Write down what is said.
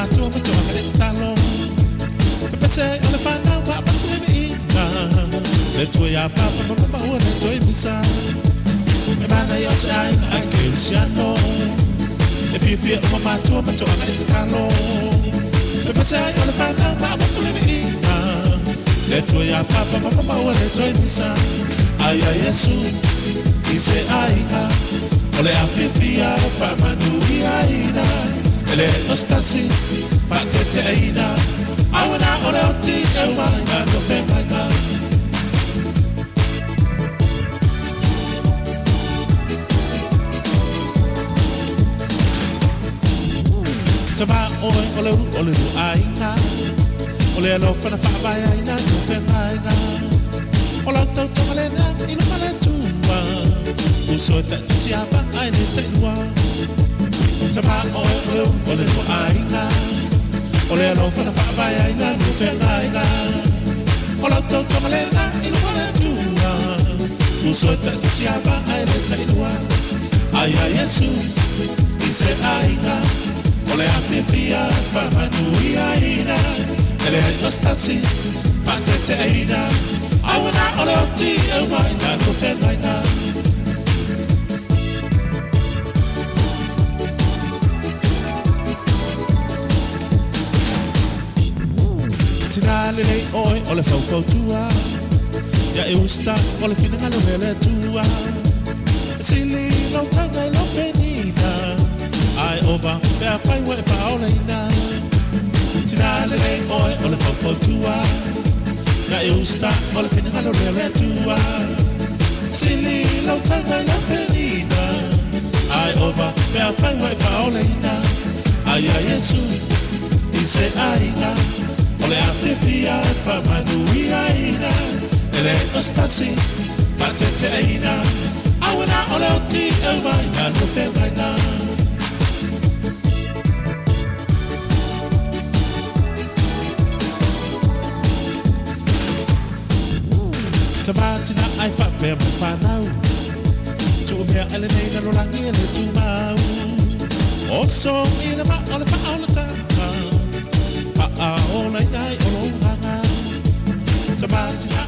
matua matua ka le talo. Pe se ole fa na wa pa tu ni na. Le tu ya papa mama wa le tu misa. Me mana yo sai I can siano. If you feel mama matua matua ka le talo. Pe se ole fa na wa pa tu ni na. Le tu ya papa mama wa le tu misa. Ay ay Yesu. Ise aina. Ole afifia famanu aina. Ele ostasi patete aina. Awana ole oti ewa na no fenga. Tama ole aina. Ole lo fana fa ba aina no fenga. Ola tau tole na inu mala tua. Uso ta siapa aina te lua. Tama ole no aina. Ole lo fana fa ba aina no fenga. Ola tau tole na inu mala tua. Uso ta siapa aina te lua. Ay ay Yesu ise aina. Ole afifia fa manui aina. Ele ostasi patete aina. Awana ole oti aina no fenga. Tinale nei oi ole fau tua. Ya e usta ole fina ngalo vele tua. Sili lo tanga lo penina. Ai over pe a fai we fa ole ina. Tinale nei oi ole fau tua. Ya e usta ole fina ngalo vele tua. Sili lo tanga lo penina. Ai over pe a fai we fa ole ina. Ai ai Yesu ise aina. Ole afifia famanu aina. Ele ostasi patete aina. Awana ole oti ewa ina no fenga. Tamatina ai fa pe fa nau. Tu me ele nei na lo langi ele tu mau. Also ina ma ole fa ole ta. All night, all hanga. Tomorrow